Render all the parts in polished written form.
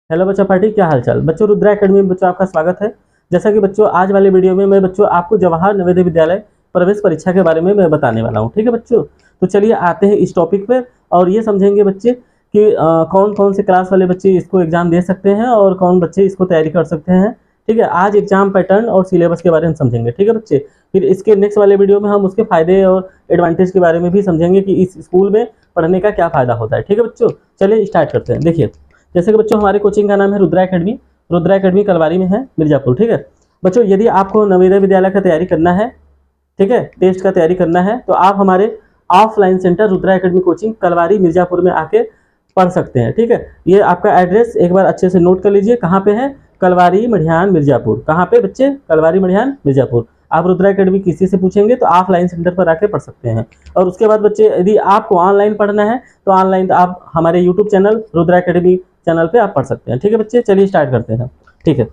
Hello बच्चा party, क्या हाल चाल बच्चों। रुद्रा एकेडमी में बच्चों आपका स्वागत है। जैसा कि बच्चों आज वाले वीडियो में मैं बच्चों आपको जवाहर नवोदय विद्यालय प्रवेश परीक्षा के बारे में मैं बताने वाला हूँ। ठीक है बच्चों, तो चलिए आते हैं इस टॉपिक पे और ये समझेंगे बच्चे कि कौन कौन से क्लास वाले बच्चे इसको एग्जाम दे सकते हैं और कौन बच्चे इसको तैयारी कर सकते हैं। ठीक है, आज एग्जाम पैटर्न और सिलेबस के बारे में समझेंगे। ठीक है बच्चे, फिर इसके नेक्स्ट वाले वीडियो में हम उसके फायदे और एडवांटेज के बारे में भी समझेंगे कि इस स्कूल में पढ़ने का क्या फायदा होता है। ठीक है बच्चों, चलिए स्टार्ट करते हैं। देखिए, जैसे कि बच्चों हमारे कोचिंग का नाम है रुद्रा एकेडमी। रुद्रा एकेडमी कलवारी में है, मिर्जापुर। ठीक है बच्चों, यदि आपको नवोदय विद्यालय का तैयारी करना है, ठीक है, टेस्ट का तैयारी करना है, तो आप हमारे offline centre Rudra academy coaching Kalwari Mirzapur में आके पढ़ सकते हैं। ठीक है, ये आपका एड्रेस एक बार अच्छे से नोट कर लीजिए। कहाँ पे है? कलवारी मढ़ियान मिर्जापुर। कहाँ पे बच्चे? कलवारी मढ़ियान मिर्जापुर। आप रुद्रा एकेडमी किसी से पूछेंगे तो ऑफलाइन सेंटर पर आके पढ़ सकते हैं। और उसके बाद बच्चे यदि आपको ऑनलाइन पढ़ना है तो ऑनलाइन आप हमारे YouTube channel Rudra academy channel पे आप पढ़ सकते हैं। ठीक है बच्चे, चलिए स्टार्ट करते हैं। ठीक है,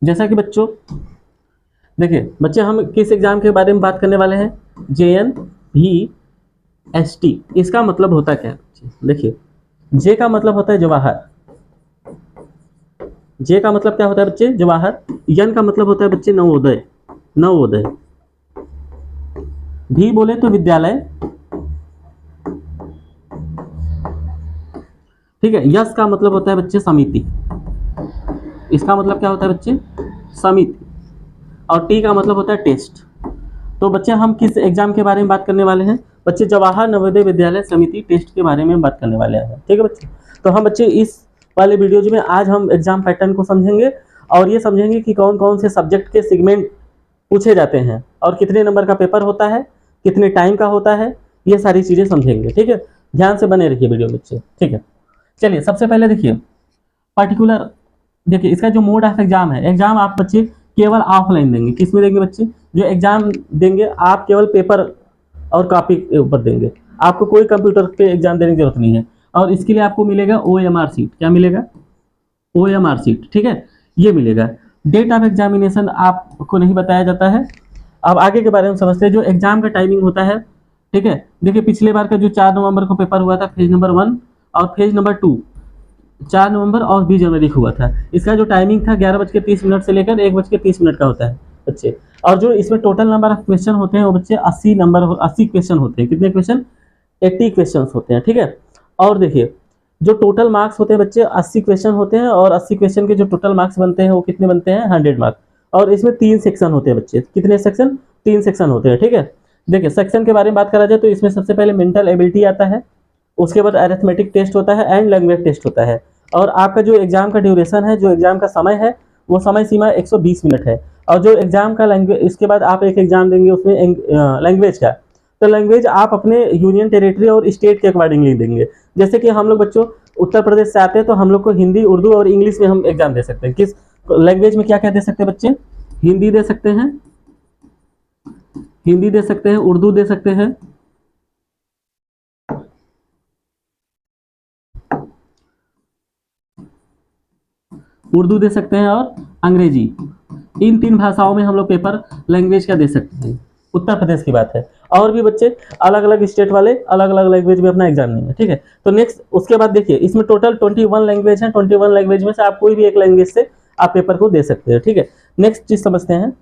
जैसा कि बच्चों देखिए बच्चे, हम किस एग्जाम के बारे में बात करने वाले हैं? JNVST। इसका मतलब होता क्या है? देखिए, जे का मतलब होता है जवाहर। जे का मतलब क्या होता है बच्चे? जवाहर। एन का मतलब होता है बच्चे नवोदय। नवोदय। भी बोले तो विद्यालय। ठीक है, यस का मतलब होता है बच्चे समिति। इसका मतलब क्या होता है बच्चे? समिति। और टी का मतलब होता है टेस्ट। तो बच्चे हम किस एग्जाम के बारे में बात करने वाले हैं? बच्चे जवाहर नवोदय विद्यालय समिति टेस्ट के बारे में बात करने वाले हैं। ठीक है बच्चे, तो हम बच्चे इस वाले वीडियोज में आज हम एग्जाम पैटर्न को समझेंगे और ये समझेंगे कि कौन कौन से सब्जेक्ट के सेगमेंट पूछे जाते हैं और कितने नंबर का पेपर होता है, कितने टाइम का होता है, ये सारी चीजें समझेंगे। ठीक है, ध्यान से बने रहिए वीडियो बच्चे। ठीक है, चलिए सबसे पहले देखिए पर्टिकुलर। देखिए, इसका जो मोड ऑफ एग्जाम है, एग्जाम आप बच्चे केवल ऑफलाइन देंगे। किस में देंगे बच्चे? जो एग्जाम देंगे आप केवल पेपर और कॉपी के ऊपर देंगे। आपको कोई कंप्यूटर पे एग्जाम देने की जरूरत नहीं है। और इसके लिए आपको मिलेगा OMR सीट। क्या मिलेगा? OMR seat. ठीक है, ये मिलेगा। डेट ऑफ एग्जामिनेशन आपको नहीं बताया जाता है। अब आगे के बारे में समझते हैं। जो एग्जाम का टाइमिंग होता है, ठीक है, देखिए पिछले बार का जो 4 नवंबर को पेपर हुआ था, फेज नंबर 1 और फेज नंबर 2 4 नवंबर और 20 जनवरी को हुआ था। इसका जो टाइमिंग था 11:30 से लेकर 1:30 का होता है बच्चे। और जो इसमें टोटल नंबर ऑफ क्वेश्चन होते हैं वो बच्चे 80 क्वेश्चन होते हैं। कितने क्वेश्चन? 80 क्वेश्चन होते हैं। ठीक है, और देखिए जो टोटल मार्क्स होते हैं बच्चे 80 क्वेश्चन होते हैं और 80 क्वेश्चन के जो टोटल मार्क्स बनते हैं वो कितने बनते हैं? 100 मार्क्स। और इसमें 3 सेक्शन होते हैं बच्चे। कितने सेक्शन? 3 सेक्शन होते हैं। ठीक है, देखिए सेक्शन के बारे में बात करा जाए तो इसमें सबसे पहले मेंटल एबिलिटी आता है, उसके बाद अरिथमेटिक टेस्ट होता है एंड लैंग्वेज टेस्ट होता है। और आपका जो एग्जाम का ड्यूरेशन है, जो एग्जाम का समय है, वो समय सीमा 120 मिनट है। और जो एग्जाम का लैंग्वेज, इसके बाद आप एक एग्जाम देंगे उसमें लैंग्वेज का। तो लैंग्वेज आप अपने यूनियन टेरिटरी और स्टेट के अकॉर्डिंगली देंगे। जैसे कि हम लोग बच्चों उत्तर प्रदेश से आते हैं तो हम लोग को हिंदी, उर्दू और इंग्लिश में हम एग्जाम दे सकते हैं। किस लैंग्वेज में क्या क्या दे सकते हैं बच्चे? हिंदी दे सकते हैं, हिंदी दे सकते हैं, उर्दू दे सकते हैं, उर्दू दे सकते हैं और अंग्रेजी। इन 3 भाषाओं में हम लोग पेपर लैंग्वेज का दे सकते हैं। उत्तर प्रदेश की बात है। और भी बच्चे अलग अलग स्टेट वाले अलग अलग लैंग्वेज में अपना एग्जाम देंगे। ठीक है, तो नेक्स्ट उसके बाद देखिए इसमें टोटल 21 लैंग्वेज है। 21 लैंग्वेज में से आप कोई भी एक लैंग्वेज से आप पेपर को दे सकते हैं। ठीक है, नेक्स्ट चीज समझते हैं।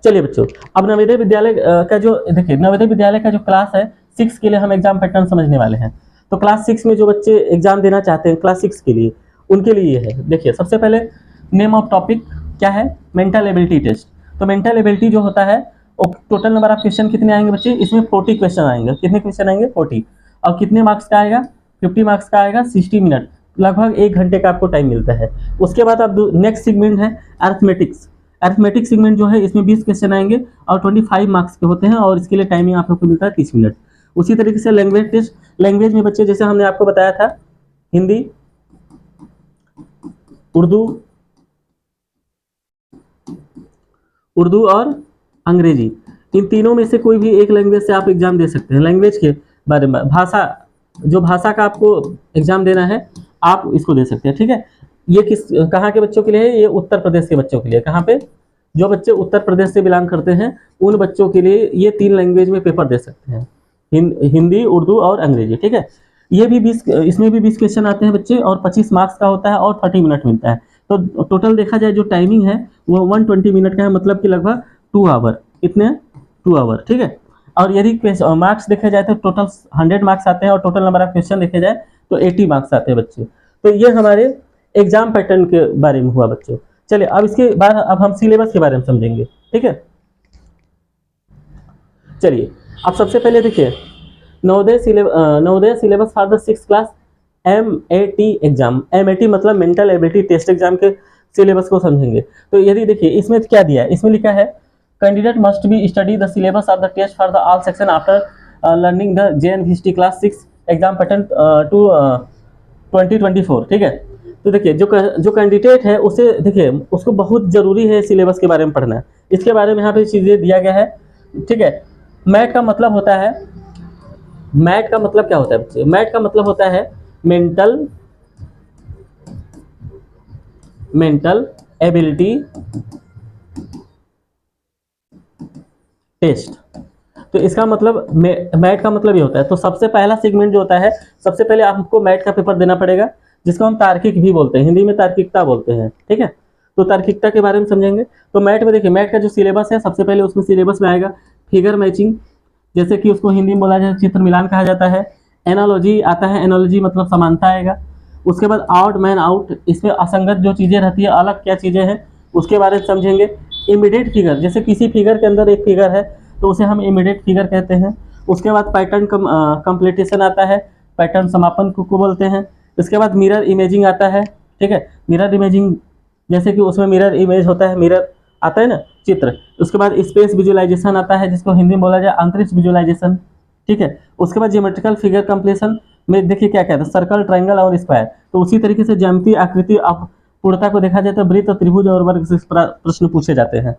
चलिए बच्चों, अब नवोदय विद्यालय का जो देखिए नवोदय विद्यालय का जो क्लास है 6 के लिए हम एग्जाम पैटर्न समझने वाले हैं। तो क्लास 6 में जो बच्चे एग्जाम देना चाहते हैं क्लास 6 के लिए, उनके लिए ये है। देखिए सबसे पहले नेम ऑफ टॉपिक क्या है? Mental ability test. तो मेंटल एबिलिटी जो होता है, टोटल नंबर ऑफ क्वेश्चन कितने आएंगे बच्चे? इसमें 40 क्वेश्चन आएंगे। कितने क्वेश्चन आएंगे? 40। और कितने मार्क्स का आएगा? 50 मार्क्स का आएगा। 60 मिनट, लगभग 1 घंटे का आपको टाइम मिलता है। उसके बाद आप नेक्स्ट सेगमेंट है अरिथमेटिक्स। अरिथमेटिक सेगमेंट जो है इसमें 20 क्वेश्चन आएंगे और 25 मार्क्स के होते हैं और इसके लिए टाइमिंग आप लोग को मिलता है 30 मिनट। उसी तरीके से लैंग्वेज टेस्ट। लैंग्वेज में बच्चे जैसे हमने आपको बताया था, हिंदी, उर्दू और अंग्रेजी, इन तीनों में से कोई भी एक लैंग्वेज से आप एग्जाम दे सकते हैं। लैंग्वेज के बारे में भाषा, जो भाषा का आपको एग्जाम देना है आप इसको दे सकते हैं। ठीक है, ये कहाँ के बच्चों के लिए है? ये उत्तर प्रदेश के बच्चों के लिए। कहाँ पे? जो बच्चे उत्तर प्रदेश से बिलोंग करते हैं उन बच्चों के लिए ये 3 लैंग्वेज में पेपर दे सकते हैं, हिंदी, उर्दू और अंग्रेजी, ठीक है। ये भी 20, इसमें भी 20 क्वेश्चन आते हैं बच्चे, और 25 मार्क्स का होता है और 30 मिनट मिलता है। तो टोटल देखा जाए जो टाइमिंग है वो 120 मिनट का है, मतलब कि लगभग 2 आवर। कितने? 2 आवर, ठीक है। और यदि मार्क्स देखे जाए तो टोटल 100 मार्क्स आते हैं, और टोटल नंबर ऑफ क्वेश्चन देखे जाए तो 80 मार्क्स आते हैं बच्चे। तो ये हमारे एग्जाम पैटर्न के बारे में हुआ बच्चों। चलिए अब इसके बाद अब हम सिलेबस के बारे में समझेंगे, ठीक है। चलिए अब सबसे पहले देखिए Navodaya syllabus for the 6th class MAT exam. MAT मतलब मेंटल एबिलिटी टेस्ट एग्जाम के सिलेबस को समझेंगे। तो यदि देखिए इसमें क्या दिया है, इसमें लिखा है candidate must be study the syllabus of the test for the all section after learning the JNVST class 6 exam pattern to 2024, ठीक है। तो देखिए जो कैंडिडेट है उसे देखिए उसको बहुत जरूरी है सिलेबस के बारे में पढ़ना। इसके बारे में यहाँ पे चीज़ें दिया गया है, ठीक है। मैट का मतलब होता है, मैट का मतलब क्या होता है बच्चे? मैट का मतलब होता है मेंटल एबिलिटी टेस्ट। तो इसका मतलब मैट का मतलब ये होता है। तो सबसे पहला सेगमेंट जो होता है, सबसे पहले आपको मैट का पेपर देना पड़ेगा, जिसको हम तार्किक भी बोलते हैं, हिंदी में तार्किकता बोलते हैं, ठीक है। तो तार्किकता के बारे में समझेंगे। तो मैट में देखिए मैट का जो सिलेबस है, सबसे पहले उसमें सिलेबस में आएगा फिगर मैचिंग, जैसे कि उसको हिंदी में बोला जाए चित्र मिलान कहा जाता है। एनालॉजी आता है, एनालॉजी मतलब समानता आएगा। उसके बाद आउट मैन आउट, इसमें असंगत जो चीज़ें रहती है, अलग क्या चीज़ें हैं उसके बारे में समझेंगे। इमीडिएट फिगर, जैसे किसी फिगर के अंदर एक फिगर है तो उसे हम इमीडिएट फिगर कहते हैं। उसके बाद पैटर्न कंप्लीटेशन आता है, पैटर्न समापन को बोलते हैं। इसके बाद मिरर इमेजिंग आता है, ठीक है। मिरर इमेजिंग जैसे कि उसमें मिरर इमेज होता है, मिरर आता है ना चित्र। उसके बाद स्पेस विजुअलाइजेशन आता है, जिसको हिंदी में बोला जाए अंतरिक्ष विजुअलाइजेशन, ठीक है। उसके बाद ज्योमेट्रिकल फिगर कंप्लीशन में देखिए क्या कहता है, सर्कल, ट्रायंगल और स्क्वायर। तो उसी तरीके से ज्यामितीय आकृति पूर्णता को देखा जाए तो वृत्त, त्रिभुज और वर्ग से प्रश्न पूछे जाते हैं।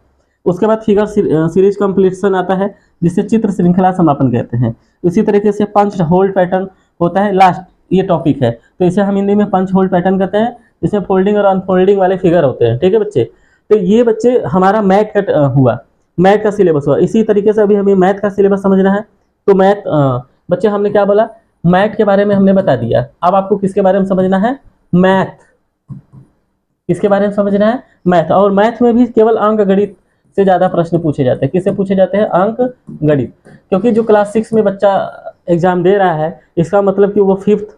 उसके बाद फिगर सीरीज कंप्लीशन आता है, जिसे चित्र श्रृंखला समापन कहते हैं। इसी तरीके से पंच होल्ड पैटर्न होता है, लास्ट ये टॉपिक है, तो इसे हम हिंदी में पंच होल्ड पैटर्न कहते हैं, जिसमें फोल्डिंग और अनफोल्डिंग वाले फिगर होते हैं, ठीक है बच्चे। तो ये बच्चे हमारा मैथ का हुआ, मैथ का सिलेबस हुआ। इसी तरीके से अभी हमें मैथ का सिलेबस समझना है। तो मैथ बच्चे हमने क्या बोला, मैथ के बारे में हमने बता दिया। अब आपको किसके बारे में समझना है? मैथ। किसके बारे में समझना है? मैथ। और मैथ में भी केवल अंक गणित से ज़्यादा प्रश्न पूछे जाते हैं। किससे पूछे जाते हैं? अंक गणित। क्योंकि जो क्लास 6 में बच्चा एग्जाम दे रहा है, इसका मतलब कि वो 5th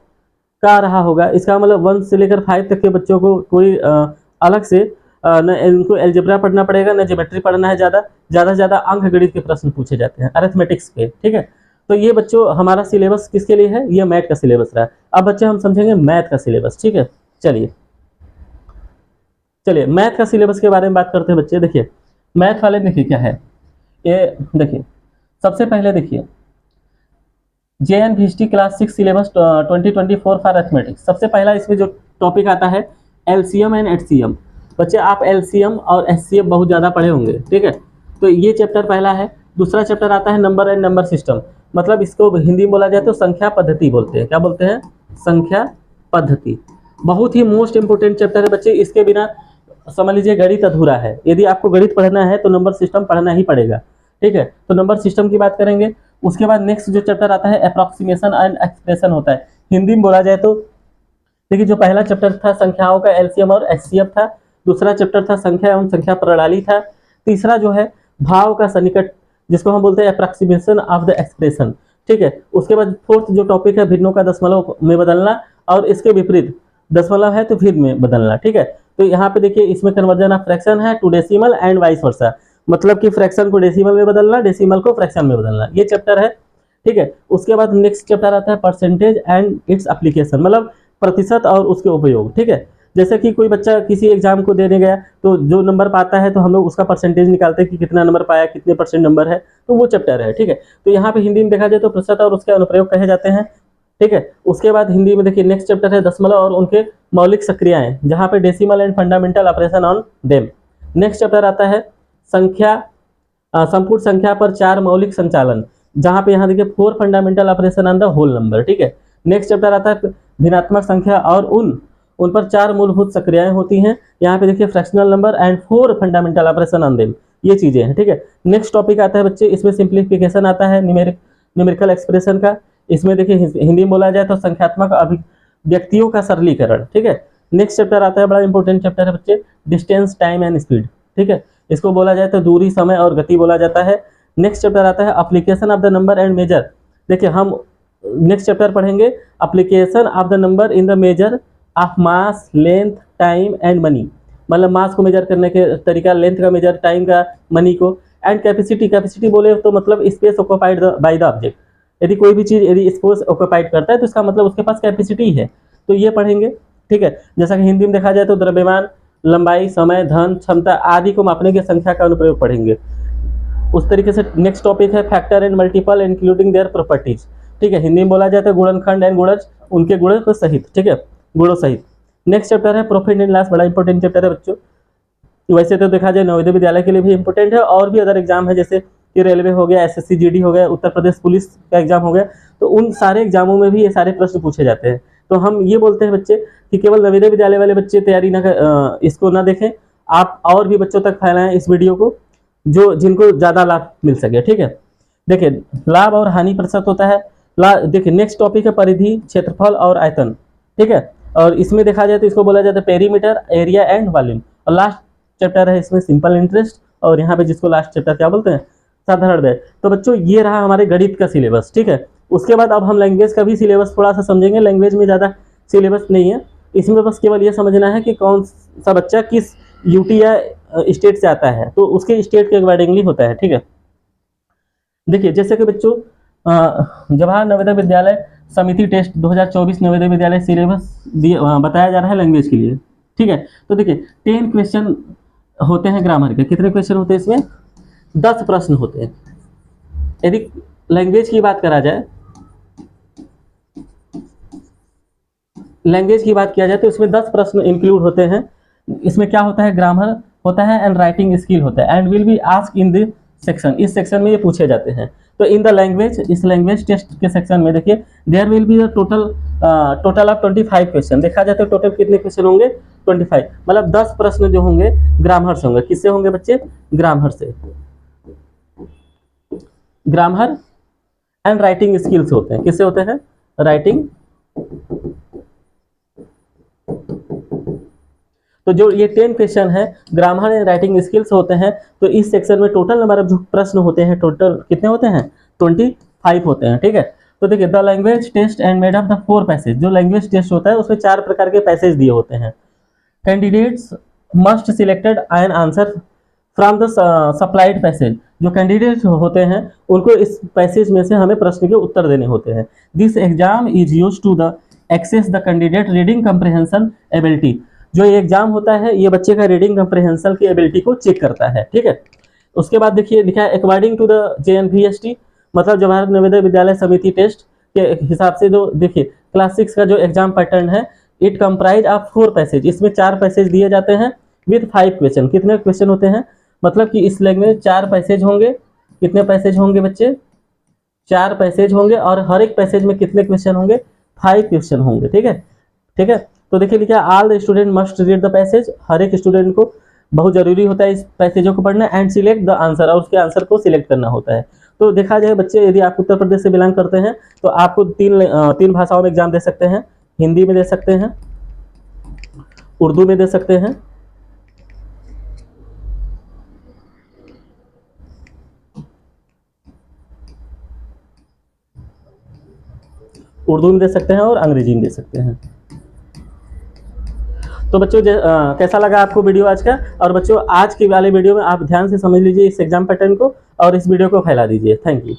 का रहा होगा। इसका मतलब 1 से लेकर 5 तक के बच्चों को कोई अलग से न इनको एल्जेब्रा पढ़ना पड़ेगा, न ज्योमेट्री पढ़ना है। ज़्यादा से ज़्यादा अंक गणित के प्रश्न पूछे जाते हैं अरिथमेटिक्स पे, ठीक है। तो ये बच्चों हमारा सिलेबस किसके लिए है? ये मैथ का सिलेबस रहा। अब बच्चे हम समझेंगे मैथ का सिलेबस, ठीक है। चलिए मैथ का सिलेबस के बारे में बात करते हैं बच्चे। देखिए मैथ वाले देखिए क्या है, ये देखिए सबसे पहले देखिए JNVST class 6 syllabus 2024 for arithmetics. सबसे पहला इसमें जो टॉपिक आता है LCM एंड HCM। बच्चे आप LCM और HCM बहुत ज़्यादा पढ़े होंगे, ठीक है। तो ये चैप्टर पहला है। दूसरा चैप्टर आता है नंबर एंड नंबर सिस्टम, मतलब इसको हिंदी में बोला जाए तो संख्या पद्धति बोलते हैं। क्या बोलते हैं? संख्या पद्धति। बहुत ही मोस्ट इंपोर्टेंट चैप्टर है बच्चे। इसके बिना समझ लीजिए गणित अधूरा है। यदि आपको गणित पढ़ना है तो नंबर सिस्टम पढ़ना ही पड़ेगा, ठीक है। तो नंबर सिस्टम की बात करेंगे। उसके बाद नेक्स्ट जो चैप्टर आता है अप्रॉक्सीमेशन एंड एक्सप्रेशन होता है। हिंदी में बोला जाए तो देखिए जो पहला चैप्टर था संख्याओं का LCM और HCM था। दूसरा चैप्टर था संख्या एवं संख्या प्रणाली था। तीसरा जो है भाव का सन्निकट, जिसको हम बोलते हैं अप्रॉक्सीमेशन ऑफ द एक्सप्रेशन, ठीक है। उसके बाद फोर्थ जो टॉपिक है भिन्नों का दशमलव में बदलना, और इसके विपरीत दशमलव है तो फिर में बदलना, ठीक है। तो यहाँ पे देखिए इसमें कन्वर्जन ऑफ फ्रैक्शन है to decimal and vice versa, मतलब कि फ्रैक्शन को डेसिमल में बदलना, डेसिमल को फ्रैक्शन में बदलना, ये चैप्टर है, ठीक है। उसके बाद नेक्स्ट चैप्टर आता है परसेंटेज एंड इट्स एप्लीकेशन, मतलब प्रतिशत और उसके उपयोग, ठीक है। जैसे कि कोई बच्चा किसी एग्जाम को देने गया तो जो नंबर पाता है तो हम लोग उसका परसेंटेज निकालते हैं कि कितना नंबर पाया, कितने % नंबर है, तो वो चैप्टर है, ठीक है। तो यहाँ पे हिंदी में देखा जाए तो प्रतिशत और उसके अनुप्रयोग कहे जाते हैं, ठीक है। उसके बाद हिंदी में देखिए नेक्स्ट चैप्टर है दशमलव और उनके मौलिक सक्रियाएं, जहाँ पे decimal and fundamental operation on them. Next chapter आता है संख्या, संपूर्ण संख्या पर 4 मौलिक संचालन, जहाँ पे यहाँ देखिए 4 fundamental operation on the whole number, ठीक है। नेक्स्ट चैप्टर आता है भिन्नात्मक संख्या और उन उन पर 4 मूलभूत सक्रियाएं होती हैं। यहाँ पे देखिए fractional number and 4 fundamental operation on them, ये चीजें हैं, ठीक है। नेक्स्ट टॉपिक आता है बच्चे, इसमें सिंप्लीफिकेशन आता है न्यूमेरिकल एक्सप्रेशन का। इसमें देखिए हिंदी में बोला जाए तो संख्यात्मक अभिव्यक्तियों का सरलीकरण, ठीक है। नेक्स्ट चैप्टर आता है, बड़ा इंपॉर्टेंट चैप्टर है बच्चे, डिस्टेंस, टाइम एंड स्पीड, ठीक है। इसको बोला जाए तो दूरी, समय और गति बोला जाता है। नेक्स्ट चैप्टर आता है application of the number and measure. देखिए हम नेक्स्ट चैप्टर पढ़ेंगे application of the number in the measure of mass, length, time and money. मतलब मास को मेजर करने के तरीका, लेंथ का मेजर, टाइम का, मनी को। एंड कैपेसिटी, कैपेसिटी बोले तो मतलब space occupied by the object. यदि कोई भी चीज़ यदि स्पेस ऑक्यूपाइड करता है तो इसका मतलब उसके पास कैपेसिटी है, तो ये पढ़ेंगे, ठीक है। जैसा कि हिंदी में देखा जाए तो द्रव्यमान, लंबाई, समय, धन, क्षमता आदि को मापने की संख्या का अनुप्रयोग पढ़ेंगे। उस तरीके से नेक्स्ट टॉपिक है factor and multiple including their properties, ठीक है। हिंदी में बोला जाता है गुणनखंड एंड गुणज, उनके गुणों को सहित, ठीक है, गुणों सहित। नेक्स्ट चैप्टर है प्रॉफिट एंड लॉस, बड़ा इंपॉर्टेंट चैप्टर है बच्चों। वैसे तो देखा जाए नवोदय विद्यालय के लिए भी इंपॉर्टेंट है, और भी अदर एग्जाम है जैसे कि रेलवे हो गया, एसएससी जीडी हो गया, उत्तर प्रदेश पुलिस का एग्जाम हो गया, तो उन सारे एग्जामों में भी ये सारे प्रश्न पूछे जाते हैं। तो हम ये बोलते हैं बच्चे कि केवल नवोदय विद्यालय वाले बच्चे तैयारी इसको ना देखें, आप और भी बच्चों तक फैलाएं इस वीडियो को, जो जिनको ज़्यादा लाभ मिल सके, ठीक है। देखिए लाभ और हानि प्रतिशत होता है। देखिए नेक्स्ट टॉपिक है परिधि, क्षेत्रफल और आयतन, ठीक है। और इसमें देखा जाए तो इसको बोला जाता है पेरीमीटर, एरिया एंड वॉल्यूम। और लास्ट चैप्टर है इसमें सिंपल इंटरेस्ट, और यहाँ पे जिसको लास्ट चैप्टर क्या बोलते हैं, साधारण व्यय। तो बच्चों ये रहा हमारे गणित का सिलेबस, ठीक है। उसके बाद अब हम लैंग्वेज का भी सिलेबस थोड़ा सा समझेंगे। लैंग्वेज में ज़्यादा सिलेबस नहीं है, इसमें बस केवल ये समझना है कि कौन सा बच्चा किस यूटी या स्टेट से आता है, तो उसके स्टेट के अकॉर्डिंगली होता है, ठीक है। देखिए जैसे कि बच्चों जवाहर नवोदय विद्यालय समिति टेस्ट 2024 नवोदय विद्यालय सिलेबस बताया जा रहा है लैंग्वेज के लिए, ठीक है। तो देखिए 10 क्वेश्चन होते हैं ग्रामर के। कितने क्वेश्चन होते हैं इसमें? 10 प्रश्न होते हैं। यदि लैंग्वेज की बात करा जाए, लैंग्वेज की बात किया जाए तो इसमें 10 प्रश्न इंक्लूड होते हैं। इसमें क्या होता है, ग्रामर होता है एंड राइटिंग स्किल होता है, and will be ask in the section. इस सेक्शन में ये पूछे जाते हैं। तो इन द लैंग्वेज, इस लैंग्वेज टेस्ट के सेक्शन में देखिए there will be the total of 25 question. देखा जाए तो टोटल कितने क्वेश्चन होंगे? 25। मतलब 10 प्रश्न जो होंगे ग्रामर से होंगे। किससे होंगे बच्चे? ग्रामर से। ग्रामर एंड राइटिंग स्किल्स होते हैं। किससे होते हैं? राइटिंग। तो जो ये 10 क्वेश्चन है ग्रामर एंड राइटिंग स्किल्स होते हैं। तो इस सेक्शन में टोटल नंबर ऑफ जो प्रश्न होते हैं, टोटल कितने होते हैं? 25 होते हैं, ठीक है। तो देखिए the language test and made of the 4 passage. जो लैंग्वेज टेस्ट होता है उसमें 4 प्रकार के पैसेज दिए होते हैं। Candidates must selected an answer from the supplied passage. जो कैंडिडेट होते हैं उनको इस पैसेज में से हमें प्रश्न के उत्तर देने होते हैं। This exam is use to the access the candidate reading comprehension ability. जो ये एग्जाम होता है ये बच्चे का रीडिंग कंप्रिहेंशन की एबिलिटी को चेक करता है, ठीक है। उसके बाद देखिए लिखा है अकॉर्डिंग टू द JNVST, मतलब जवाहर नवोदय विद्यालय समिति टेस्ट के हिसाब से जो देखिए क्लास 6 का जो एग्जाम पैटर्न है, इट कंप्राइज ऑफ 4 पैसेज। इसमें 4 पैसेज दिए जाते हैं विद 5 क्वेश्चन। कितने क्वेश्चन होते हैं? मतलब कि इस लैंग्वेज में 4 पैसेज होंगे। कितने पैसेज होंगे बच्चे? 4 पैसेज होंगे, और हर एक पैसेज में कितने क्वेश्चन होंगे? 5 क्वेश्चन होंगे, ठीक है, ठीक है। तो देखिए लिखा all the student must read the passage. हर एक स्टूडेंट को बहुत जरूरी होता है इस पैसेजों को पढ़ना, एंड सिलेक्ट द आंसर, और उसके आंसर को सिलेक्ट करना होता है। तो देखा जाए बच्चे यदि आप उत्तर प्रदेश से बिलोंग करते हैं तो आपको 3 भाषाओं में एग्जाम दे सकते हैं। हिंदी में दे सकते हैं, उर्दू में दे सकते हैं, उर्दू में दे सकते हैं, और अंग्रेजी में दे सकते हैं। तो बच्चों कैसा लगा आपको वीडियो आज का? और बच्चों आज के वाले वीडियो में आप ध्यान से समझ लीजिए इस एग्जाम पैटर्न को, और इस वीडियो को फैला दीजिए। Thank you.